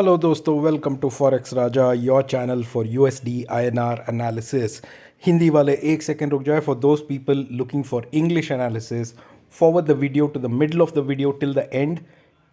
Hello दोस्तों, welcome to forex Raja, your channel for USD INR analysis. Hindi वाले एक second रुक जाए। For those people looking for English analysis, forward the video to the middle of the video till the end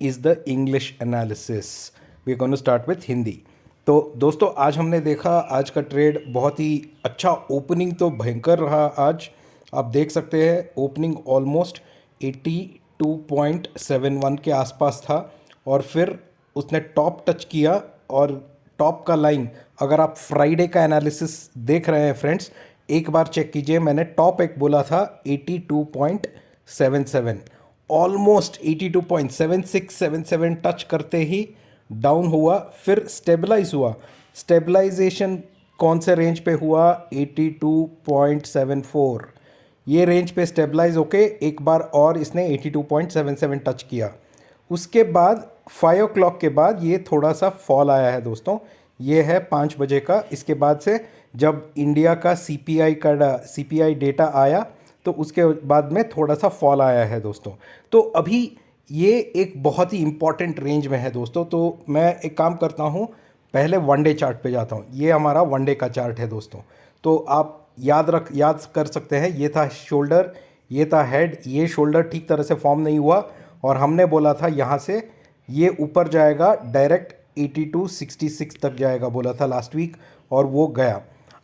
is the English analysis. We are going to start with Hindi. तो दोस्तों, आज हमने देखा आज का ट्रेड बहुत ही अच्छा। ओपनिंग तो भयंकर रहा आज। आप देख सकते हैं ओपनिंग ऑलमोस्ट 82.71 के आसपास था और फिर उसने टॉप टच किया। और टॉप का लाइन, अगर आप फ्राइडे का एनालिसिस देख रहे हैं फ्रेंड्स, एक बार चेक कीजिए। मैंने टॉप एक बोला था 82.77, ऑलमोस्ट 82.7677 टच करते ही डाउन हुआ, फिर स्टेबलाइज हुआ। स्टेबलाइजेशन कौन से रेंज पे हुआ? 82.74। ये रेंज पे स्टेबलाइज होके एक बार और इसने 82.77 टच किया। उसके बाद 5 o'clock के बाद ये थोड़ा सा फॉल आया है दोस्तों। ये है 5 बजे का। इसके बाद से जब इंडिया का सीपीआई डेटा आया तो उसके बाद में थोड़ा सा फॉल आया है दोस्तों। तो अभी ये एक बहुत ही इम्पॉर्टेंट रेंज में है दोस्तों। तो मैं एक काम करता हूँ, पहले वनडे चार्ट पे जाता हूँ। ये हमारा वनडे का चार्ट है दोस्तों। तो आप याद कर सकते हैं, ये था शोल्डर, ये था हेड। ये शोल्डर ठीक तरह से फॉर्म नहीं हुआ और हमने बोला था यहाँ से ये ऊपर जाएगा, डायरेक्ट 8266 तक जाएगा बोला था लास्ट वीक, और वो गया।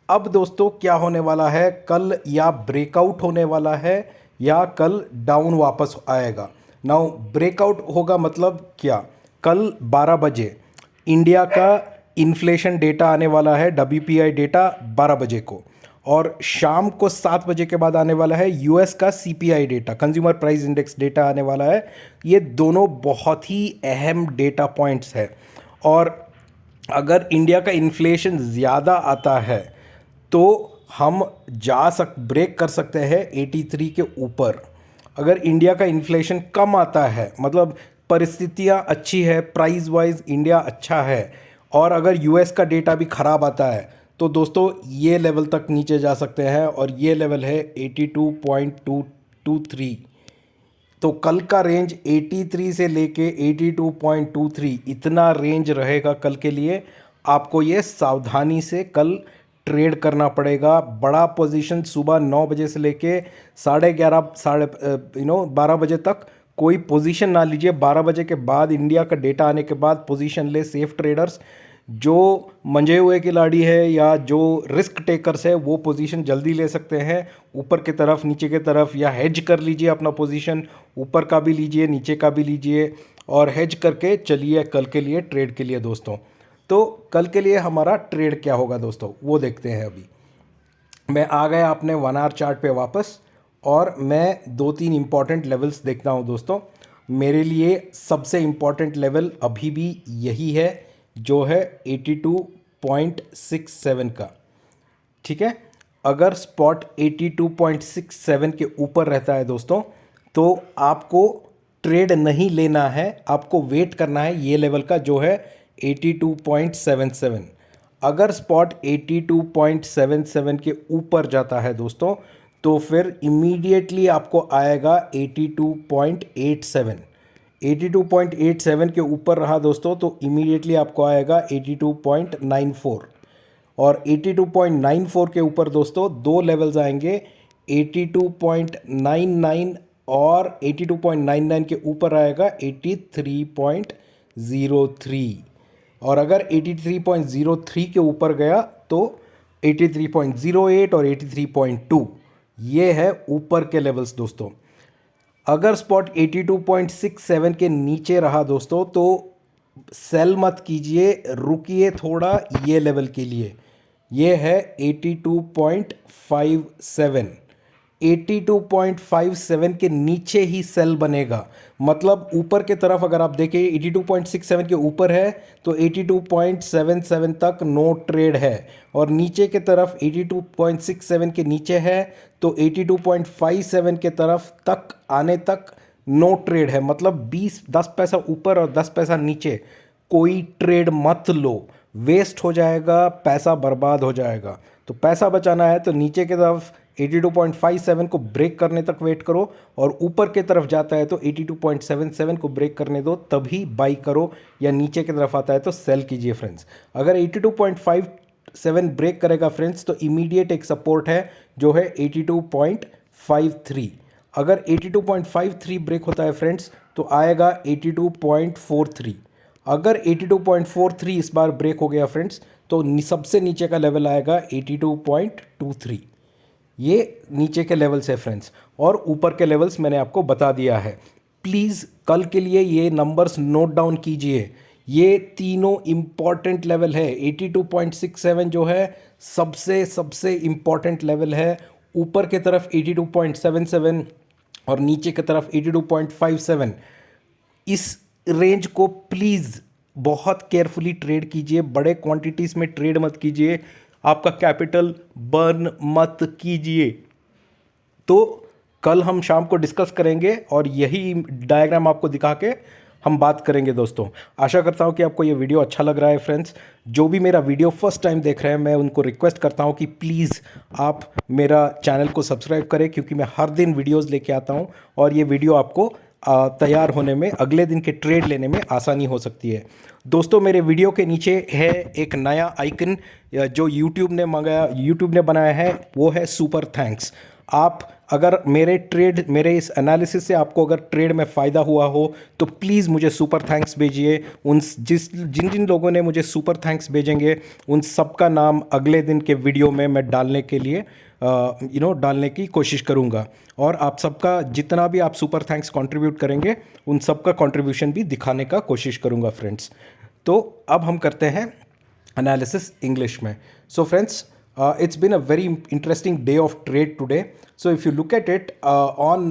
अब दोस्तों क्या होने वाला है, कल या ब्रेकआउट होने वाला है या कल डाउन वापस आएगा। नाउ ब्रेकआउट होगा मतलब क्या? कल 12 बजे इंडिया का इन्फ्लेशन डेटा आने वाला है, डब्ल्यूपीआई डेटा 12 बजे को, और शाम को 7 बजे के बाद आने वाला है यूएस का CPI data, consumer price index data आने वाला है। ये दोनों बहुत ही अहम डेटा पॉइंट्स है। और अगर इंडिया का इन्फ्लेशन ज़्यादा आता है तो हम ब्रेक कर सकते हैं 83 के ऊपर। अगर इंडिया का इन्फ्लेशन कम आता है, मतलब परिस्थितियां अच्छी है, प्राइस वाइज इंडिया अच्छा है, और अगर यूएस का डेटा भी ख़राब आता है तो दोस्तों ये लेवल तक नीचे जा सकते हैं, और ये लेवल है 82.223। तो कल का रेंज 83 से लेके 82.23 इतना रेंज रहेगा कल के लिए। आपको ये सावधानी से कल ट्रेड करना पड़ेगा। बड़ा पोजीशन सुबह 9 बजे से लेके 11:30 12 बजे तक कोई पोजीशन ना लीजिए। 12 बजे के बाद, इंडिया का डेटा आने के बाद पोजीशन ले सेफ ट्रेडर्स। जो मंझे हुए खिलाड़ी है या जो रिस्क टेकर्स है वो पोजीशन जल्दी ले सकते हैं, ऊपर की तरफ नीचे की तरफ, या हेज कर लीजिए अपना पोजीशन, ऊपर का भी लीजिए नीचे का भी लीजिए, और हेज करके चलिए कल के लिए ट्रेड के लिए दोस्तों। तो कल के लिए हमारा ट्रेड क्या होगा दोस्तों, वो देखते हैं। अभी मैं आ गया अपने 1 आवर चार्ट पे वापस, और मैं 2-3 इंपॉर्टेंट लेवल्स देखता हूँ दोस्तों। मेरे लिए सबसे इम्पॉर्टेंट लेवल अभी भी यही है, जो है 82.67 का। ठीक है, अगर स्पॉट 82.67 के ऊपर रहता है दोस्तों तो आपको ट्रेड नहीं लेना है, आपको वेट करना है ये लेवल का, जो है 82.77। अगर स्पॉट 82.77 के ऊपर जाता है दोस्तों तो फिर इमीडिएटली आपको आएगा 82.87। 82.87 के ऊपर रहा दोस्तों तो इमीडिएटली आपको आएगा 82.94, और 82.94 के ऊपर दोस्तों दो लेवल्स आएंगे, 82.99, और 82.99 के ऊपर आएगा 83.03। और अगर 83.03 के ऊपर गया तो 83.08 और 83.2, ये है ऊपर के लेवल्स दोस्तों। अगर स्पॉट 82.67 के नीचे रहा दोस्तों तो सेल मत कीजिए, रुकिए थोड़ा ये लेवल के लिए। ये है 82.57। 82.57 के नीचे ही सेल बनेगा, मतलब ऊपर के तरफ अगर आप देखें 82.67 के ऊपर है तो 82.77 तक नो ट्रेड है, और नीचे के तरफ 82.67 के नीचे है तो 82.57 के तरफ तक आने तक नो ट्रेड है। मतलब 10 पैसा ऊपर और 10 पैसा नीचे कोई ट्रेड मत लो, वेस्ट हो जाएगा, पैसा बर्बाद हो जाएगा। तो पैसा बचाना है तो नीचे की तरफ 82.57 को ब्रेक करने तक वेट करो, और ऊपर के तरफ जाता है तो 82.77 को ब्रेक करने दो, तभी बाई करो, या नीचे की तरफ आता है तो सेल कीजिए फ्रेंड्स। अगर 82.57 ब्रेक करेगा फ्रेंड्स तो इमीडिएट एक सपोर्ट है जो है 82.53। अगर 82.53 ब्रेक होता है फ्रेंड्स तो आएगा 82.43। अगर 82.43 इस बार ब्रेक हो गया फ्रेंड्स तो सबसे नीचे का लेवल आएगा 82.23। ये नीचे के लेवल्स है फ्रेंड्स, और ऊपर के लेवल्स मैंने आपको बता दिया है। प्लीज़ कल के लिए ये नंबर्स नोट डाउन कीजिए। ये तीनों इम्पॉर्टेंट लेवल है। 82.67 जो है सबसे सबसे इम्पॉर्टेंट लेवल है। ऊपर के तरफ 82.77 और नीचे की तरफ 82.57। इस रेंज को प्लीज़ बहुत केयरफुली ट्रेड कीजिए, बड़े क्वांटिटीज़ में ट्रेड मत कीजिए, आपका कैपिटल बर्न मत कीजिए। तो कल हम शाम को डिस्कस करेंगे और यही डायग्राम आपको दिखा के हम बात करेंगे दोस्तों। आशा करता हूँ कि आपको ये वीडियो अच्छा लग रहा है फ्रेंड्स। जो भी मेरा वीडियो फर्स्ट टाइम देख रहे हैं मैं उनको रिक्वेस्ट करता हूँ कि प्लीज़ आप मेरा चैनल को सब्सक्राइब करें, क्योंकि मैं हर दिन वीडियोज़ लेके आता हूँ और ये वीडियो आपको तैयार होने में, अगले दिन के ट्रेड लेने में आसानी हो सकती है। दोस्तों मेरे वीडियो के नीचे है एक नया आइकन जो यूट्यूब ने बनाया है, वो है सुपर थैंक्स। आप अगर मेरे इस एनालिसिस से आपको अगर ट्रेड में फ़ायदा हुआ हो तो प्लीज़ मुझे सुपर थैंक्स भेजिए। जिन जिन लोगों ने मुझे सुपर थैंक्स भेजेंगे उन सब का नाम अगले दिन के वीडियो में मैं डालने के लिए डालने की कोशिश करूंगा, और आप सबका जितना भी आप सुपर थैंक्स कंट्रीब्यूट करेंगे उन सब का कंट्रीब्यूशन भी दिखाने का कोशिश करूंगा फ्रेंड्स। तो अब हम करते हैं एनालिसिस इंग्लिश में। So friends, it's been a very interesting day of trade today. So if you look at it, on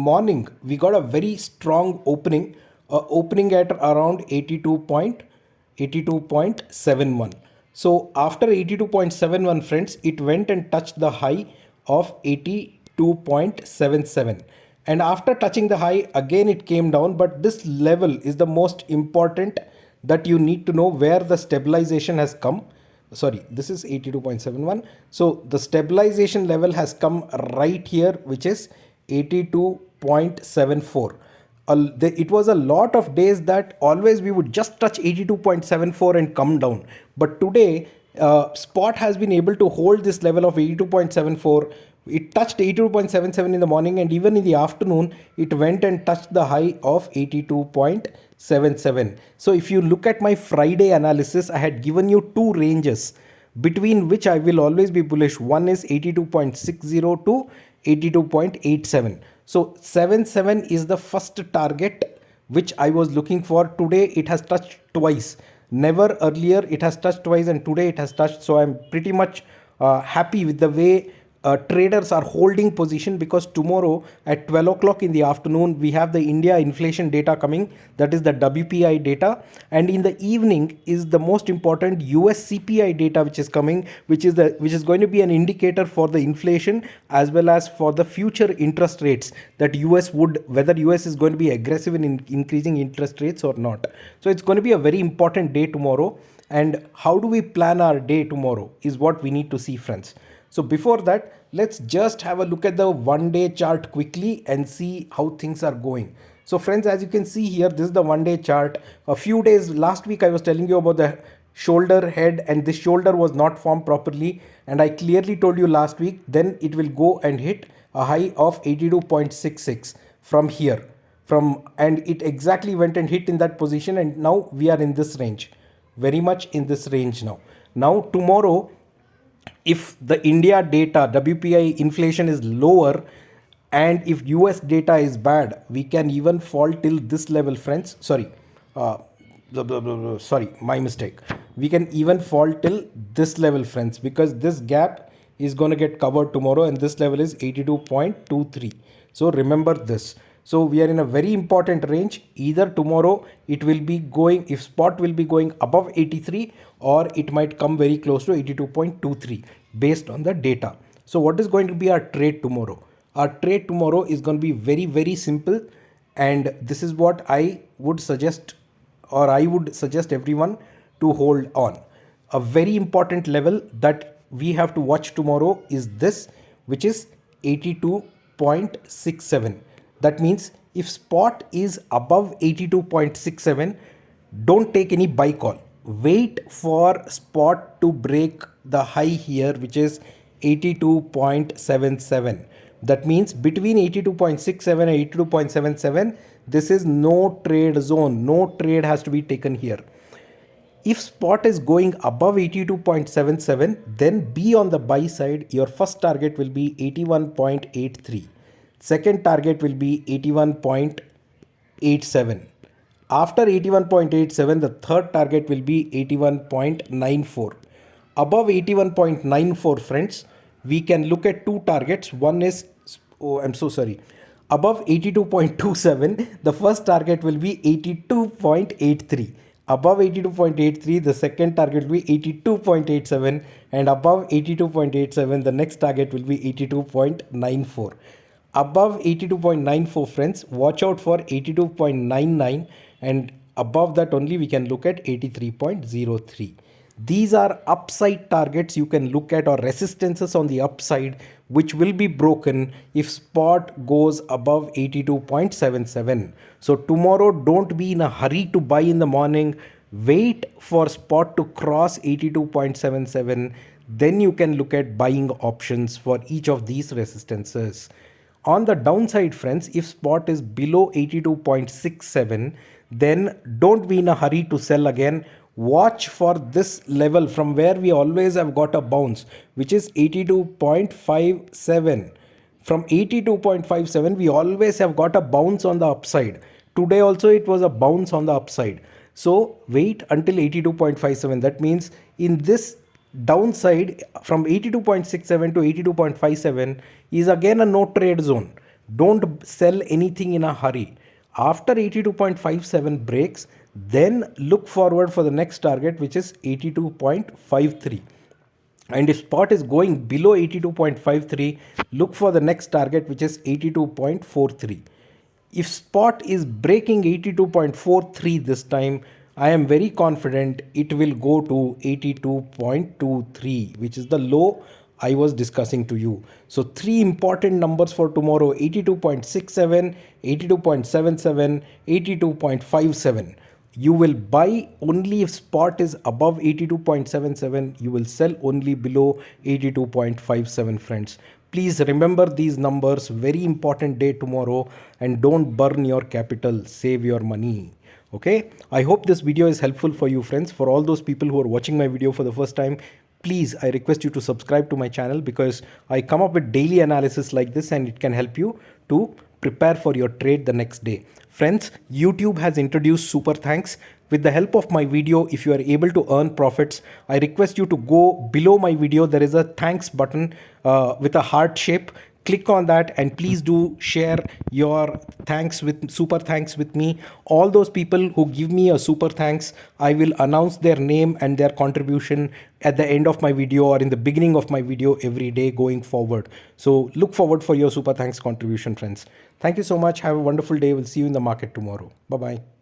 morning we got a very strong opening at around 82.71. So after 82.71 friends, it went and touched the high of 82.77, and after touching the high again it came down, but this level is the most important that you need to know where the stabilization has come. Sorry, this is 82.71. So the stabilization level has come right here, which is 82.74. It was a lot of days that always we would just touch 82.74 and come down, but today spot has been able to hold this level of 82.74. It touched 82.77 in the morning, and even in the afternoon it went and touched the high of 82.77. So if you look at my Friday analysis, I had given you two ranges between which I will always be bullish. One is 82.60 to 82.87. So 77 is the first target which I was looking for. Today it has touched twice. Never earlier it has touched twice, and today it has touched. So I'm pretty much happy with the way traders are holding position, because tomorrow at 12 o'clock in the afternoon we have the India inflation data coming, that is the WPI data, and in the evening is the most important US CPI data which is coming, which is going to be an indicator for the inflation as well as for the future interest rates, that whether US is going to be aggressive in increasing interest rates or not. So it's going to be a very important day tomorrow, and how do we plan our day tomorrow is what we need to see friends. So before that, let's just have a look at the 1-day chart quickly and see how things are going. So friends, as you can see here, this is the 1-day chart. A few days last week I was telling you about the shoulder head, and this shoulder was not formed properly, and I clearly told you last week then it will go and hit a high of 82.66 from here, and it exactly went and hit in that position, and now we are in this range, very much in this range now tomorrow, if the India data WPI inflation is lower and if US data is bad, we can even fall till this level friends. Sorry, my mistake. We can even fall till this level friends, because this gap is going to get covered tomorrow, and this level is 82.23. So remember this. So we are in a very important range. Either tomorrow it will be going, if spot will be going above 83, or it might come very close to 82.23 based on the data. So what is going to be our trade tomorrow? Our trade tomorrow is going to be very, very simple, and this is what I would suggest, or I would suggest everyone to hold on. A very important level that we have to watch tomorrow is this, which is 82.67. That means if spot is above 82.67, don't take any buy call. Wait for spot to break the high here, which is 82.77. That means between 82.67 and 82.77, this is no trade zone. No trade has to be taken here. If spot is going above 82.77, then be on the buy side. Your first target will be 81.83. Second target will be 81.87. After 81.87, the third target will be 81.94. Above 81.94, friends, we can look at two targets. One is, oh, I'm so sorry. Above 82.27, the first target will be 82.83. Above 82.83, the second target will be 82.87, and above 82.87, the next target will be 82.94. Above 82.94, friends, watch out for 82.99, and above that only we can look at 83.03. These are upside targets you can look at, or resistances on the upside, which will be broken if spot goes above 82.77. So tomorrow, don't be in a hurry to buy in the morning. Wait for spot to cross 82.77. Then you can look at buying options for each of these resistances. On the downside, friends, if spot is below 82.67, then don't be in a hurry to sell again. Watch for this level from where we always have got a bounce, which is 82.57. From 82.57, we always have got a bounce on the upside. Today also it was a bounce on the upside. So wait until 82.57. That means in this downside from 82.67 to 82.57 is again a no trade zone. Don't sell anything in a hurry. After 82.57 breaks, then look forward for the next target, which is 82.53. And if spot is going below 82.53, look for the next target, which is 82.43. If spot is breaking 82.43 this time, I am very confident it will go to 82.23, which is the low I was discussing to you. So three important numbers for tomorrow: 82.67, 82.77, 82.57. You will buy only if spot is above 82.77. You will sell only below 82.57, friends. Please remember these numbers. Very important day tomorrow, and don't burn your capital. Save your money. Okay, I hope this video is helpful for you, friends. For all those people who are watching my video for the first time, please, I request you to subscribe to my channel, because I come up with daily analysis like this, and it can help you to prepare for your trade the next day. Friends, YouTube has introduced Super Thanks. With the help of my video, if you are able to earn profits, I request you to go below my video. There is a thanks button with a heart shape. Click on that, and please do share your super thanks with me. All those people who give me a super thanks, I will announce their name and their contribution at the end of my video or in the beginning of my video every day going forward. So look forward for your super thanks contribution, friends. Thank you so much. Have a wonderful day. We'll see you in the market tomorrow. Bye-bye.